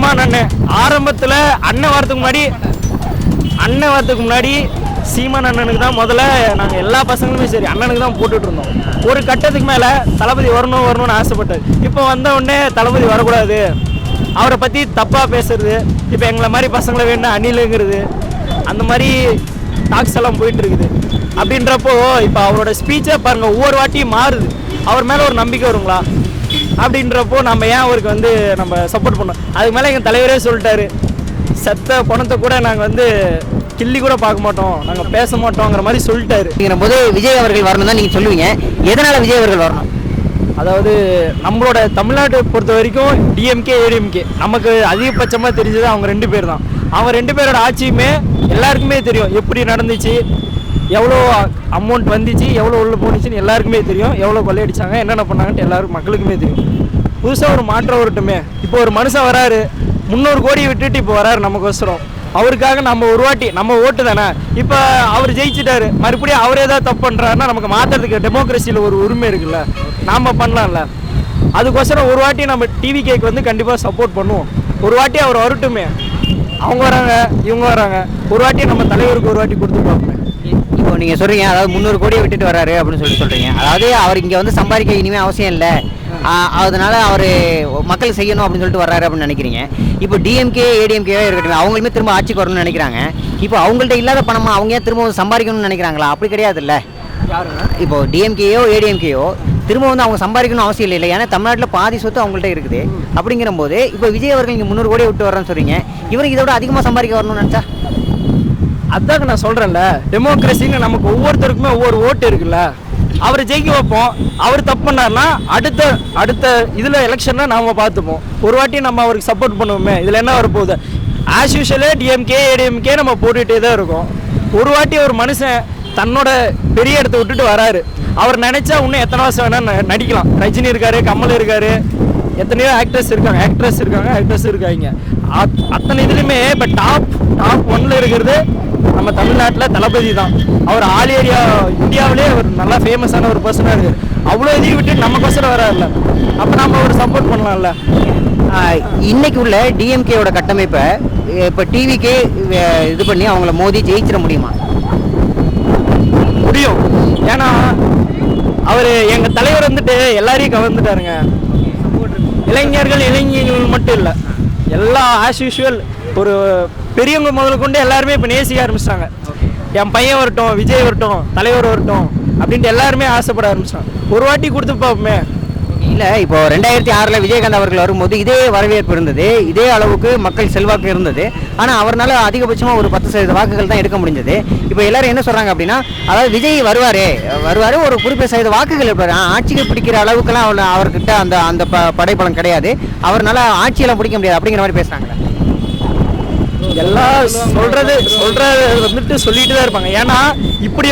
சீமான் அண்ணன் ஆரம்பத்தில் அண்ணன் வரதுக்கு முன்னாடி சீமான் அண்ணனுக்கு தான் முதல்ல நாங்கள் எல்லா பசங்களுமே சரி அண்ணனுக்கு தான் போட்டுட்டு இருந்தோம். ஒரு கட்டத்துக்கு மேலே தளபதி வரணும்னு ஆசைப்பட்டார். இப்போ வந்த உடனே தளபதி வரக்கூடாது, அவரை பற்றி தப்பாக பேசுறது, இப்போ எங்களை மாதிரி பசங்களை வேணும் அணிலுங்கிறது, அந்த மாதிரி டாக்ஸ் எல்லாம் போயிட்டு இருக்குது. அப்படின்றப்போ இப்போ அவரோட ஸ்பீச்சை பாருங்கள், ஒவ்வொரு வாட்டியும் மாறுது. அவர் மேலே ஒரு நம்பிக்கை வருங்களா? அப்படின்றப்போ நம்ம ஏன் அவருக்கு நம்ம சப்போர்ட் பண்ணோம்? அதுக்கு மேலே எங்கள் தலைவரே சொல்லிட்டாரு, செத்த பணத்தை கூட நாங்கள் கிள்ளி கூட பார்க்க மாட்டோம், நாங்கள் பேச மாட்டோங்கிற மாதிரி சொல்லிட்டாரு. போது விஜய் அவர்கள் வரணும் தான் நீங்கள் சொல்லுவீங்க. எதனால் விஜய் அவர்கள் வரணும்? அதாவது நம்மளோட தமிழ்நாட்டை பொறுத்த வரைக்கும் டிஎம்கே ஏடிஎம்கே நமக்கு அதிகபட்சமாக தெரிஞ்சது அவங்க 2 பேர் தான். அவங்க 2 பேரோட ஆட்சியுமே எல்லாருக்குமே தெரியும், எப்படி நடந்துச்சு, எவ்வளோ அமௌண்ட் வந்துச்சு, எவ்வளோ உள்ள போணுச்சுன்னு எல்லாருக்குமே தெரியும், எவ்வளோ கொள்ளையடிச்சாங்க, என்னென்ன பண்ணாங்கன்ட்டு எல்லாருக்கும் மக்களுக்குமே தெரியும். புதுசாக ஒரு மாற்றம் வரட்டுமே. இப்போ ஒரு மனுஷன் வராரு, 300 கோடியை விட்டுட்டு இப்போ வராரு நமக்கோசரம். அவருக்காக நம்ம ஒரு வாட்டி நம்ம ஓட்டு தானே. இப்போ அவர் ஜெயிச்சிட்டாரு, மறுபடியும் அவர் ஏதாவது தப்பு பண்ணுறாருன்னா நமக்கு மாற்றுறதுக்கு டெமோக்ரஸியில் ஒரு உரிமை இருக்குல்ல, நாம் பண்ணலாம்ல. அதுக்கோசரம் ஒரு வாட்டி நம்ம டிவிகேக்கு கண்டிப்பாக சப்போர்ட் பண்ணுவோம். ஒரு வாட்டி அவர் வரட்டுமே. அவங்க வராங்க, இவங்க வராங்க, ஒரு வாட்டி நம்ம தலைவருக்கு ஒரு வாட்டி கொடுத்து பார்ப்போமே. இப்போ நீங்கள் சொல்கிறீங்க, அதாவது 300 கோடியை விட்டுட்டு வராரு அப்படின்னு சொல்கிறீங்க. அதாவது அவர் இங்கே சம்பாதிக்க இனிமேல் அவசியம் இல்லை, அதனால அவர் மக்கள் செய்யணும் அப்படின்னு சொல்லிட்டு வர்றாரு அப்படின்னு நினைக்கிறீங்க. இப்போ டிஎம்கே ஏடிஎம்கேவே இருக்கட்டும், அவங்களுமே திரும்ப ஆட்சிக்கு வரணும்னு நினைக்கிறாங்க. இப்போ அவங்கள்ட்ட இல்லாத பணமா அவங்க ஏன் திரும்ப சம்பாதிக்கணும்னு நினைக்கிறாங்களா? அப்படி கிடையாது இல்லை. இப்போ டிஎம்கேயோ ஏடிஎம்கேயோ திரும்ப அவங்க சம்பாதிக்கணும் அவசியம் இல்லை. ஏன்னா தமிழ்நாட்டில் பாதி சொத்து அவங்கள்ட்ட இருக்குது. அப்படிங்கிற போது இப்போ விஜய் அவர்கள் இங்கே 300 கோடியை விட்டு வர்றேன்னு சொல்கிறீங்க, இவருக்கு இதை விட அதிகமாக சம்பாதிக்க வரணும்னு நினச்சா? அதாங்க நான் சொல்கிறேன்ல, டெமோக்ரஸின்னு நமக்கு ஒவ்வொருத்தருக்குமே ஒவ்வொரு ஓட்டு இருக்குல்ல. அவர் ஜெயிக்க வைப்போம். அவர் தப்பு பண்ணார்னா அடுத்த இதில் எலெக்ஷனில் நாம் பார்த்துப்போம். ஒரு வாட்டி நம்ம அவருக்கு சப்போர்ட் பண்ணுவோமே. இதில் என்ன வரப்போகுது? ஆஸ் யூஷுவலே டிஎம்கே ஏடிஎம்கே நம்ம போட்டுகிட்டே தான் இருக்கோம். ஒரு வாட்டி ஒரு மனுஷன் தன்னோட பெரிய இடத்த விட்டுட்டு வராரு. அவர் நினச்சா இன்னும் எத்தனை வருஷம் வேணால் நடிக்கலாம். ரஜினி இருக்காரு, கமல் இருக்காரு, எத்தனையோ ஆக்டர்ஸ் இருக்காங்க. அத்தனை இதுலையுமே இப்போ டாப் 1ல் இருக்கிறது நம்ம தமிழ்நாட்டில் தளபதி தான். அவர் ஆல் ஏரியா இந்தியாவிலே ஒரு நல்லா ஃபேமஸான ஒரு பர்சனாக இருக்குது. அவ்வளோ இதையும் விட்டு நமக்கோசரம் வராதுல்ல, அப்போ நம்ம ஒரு சப்போர்ட் பண்ணலாம்ல. இன்னைக்கு உள்ள டிஎம்கேயோட கட்டமைப்பை இப்போ டிவிக்கே இது பண்ணி அவங்கள மோதி ஜெயிச்சிட முடியுமா? முடியும். ஏன்னா அவர் எங்கள் தலைவர் எல்லாரையும் கவர்ந்துட்டாருங்க. இளைஞர்கள் மட்டும் இல்லை, எல்லா ஆஸ் யூஷுவல் ஒரு பெரியவங்க முதல்ல கொண்டு எல்லாருமே இப்போ நேசிக்க ஆரம்பிச்சிட்டாங்க. என் பையன் வரட்டும், விஜய் வரட்டும், தலைவர் வரட்டும் அப்படின்ட்டு எல்லாருமே ஆசைப்பட ஆரம்பிச்சிட்டாங்க. ஒரு வாட்டி கொடுத்து பார்ப்போமே. இல்லை, இப்போ 2006 விஜயகாந்த் அவர்கள் வரும்போது இதே வரவேற்பு இருந்தது, இதே அளவுக்கு மக்கள் செல்வாக்கு இருந்தது. ஆனால் அவரால் அதிகபட்சமாக ஒரு 10% வாக்குகள் தான் எடுக்க முடிஞ்சது. இப்போ எல்லாரும் என்ன சொல்கிறாங்க அப்படின்னா, அதாவது விஜய் வருவார், ஒரு குறிப்பிட்ட சதவீத வாக்குகள் இருப்பார், ஆட்சிக்கு பிடிக்கிற அளவுக்குலாம் அவர்கிட்ட அந்த படைப்பலம் கிடையாது, அவரால் ஆட்சியெல்லாம் பிடிக்க முடியாது அப்படிங்கிற மாதிரி பேசுகிறாங்களே. எல்லாம் சொல்றது சொல்லிட்டு தான் இருப்பாங்க. ஏன்னா இப்படி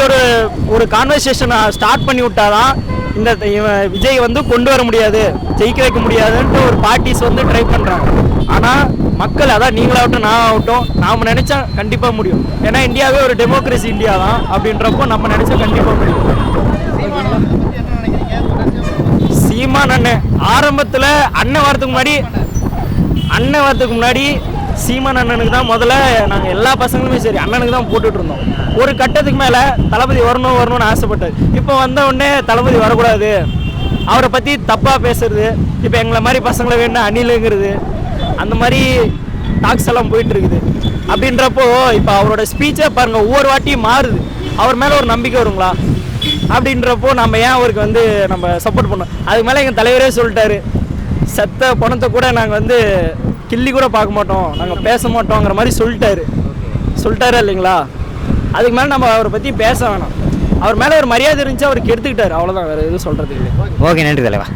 ஒரு கான்வர்சேஷனை ஸ்டார்ட் பண்ணி விட்டாதான் இந்த விஜய் கொண்டு வர முடியாது, ஜெயிக்க வைக்க முடியாதுன்ட்டு ஒரு பார்ட்டிஸ் ட்ரை பண்ணுறாங்க. ஆனால் மக்கள், அதான் நீங்களாகட்டும் நான் ஆகட்டும், நாம் நினச்சா கண்டிப்பாக முடியும். ஏன்னா இந்தியாவே ஒரு டெமோக்ரஸி இந்தியா தான். அப்படின்றப்போ நம்ம நினச்சா கண்டிப்பாக முடியும். சீமான் அண்ணன் ஆரம்பத்தில் அண்ணன் வரதுக்கு முன்னாடி சீமான் அண்ணனுக்கு தான் முதல்ல நாங்கள் எல்லா பசங்களுமே சரி அண்ணனுக்கு தான் போட்டுட்டு இருந்தோம். ஒரு கட்டத்துக்கு மேலே தளபதி வரணும்னு ஆசைப்பட்டார். இப்போ வந்த உடனே தளபதி வரக்கூடாது, அவரை பற்றி தப்பாக பேசுறது, இப்போ எங்களை மாதிரி பசங்களை வேணும் அணிலுங்கிறது, அந்த மாதிரி டாக்ஸ் எல்லாம் போயிட்டு இருக்குது. அப்படின்றப்போ இப்போ அவரோட ஸ்பீச்சை பாருங்கள், ஒவ்வொரு வாட்டியும் மாறுது. அவர் மேலே ஒரு நம்பிக்கை வருங்களா? அப்படின்றப்போ நம்ம ஏன் அவருக்கு நம்ம சப்போர்ட் பண்ணோம்? அதுக்கு மேலே எங்கள் தலைவரே சொல்லிட்டாரு, செத்த பணத்தை கூட நாங்கள் கிள்ளி கூட பார்க்க மாட்டோம், நாங்கள் பேச மாட்டோங்கிற மாதிரி சொல்லிட்டாரு இல்லைங்களா? அதுக்கு மேலே நம்ம அவரை பற்றி பேச வேணாம். அவர் மேலே ஒரு மரியாதை இருந்துச்சு, அவருக்கு எடுத்துக்கிட்டாரு, அவ்வளோதான், வேறு எதுவும் சொல்கிறது இல்லை. ஓகே, நன்றி தலைவா.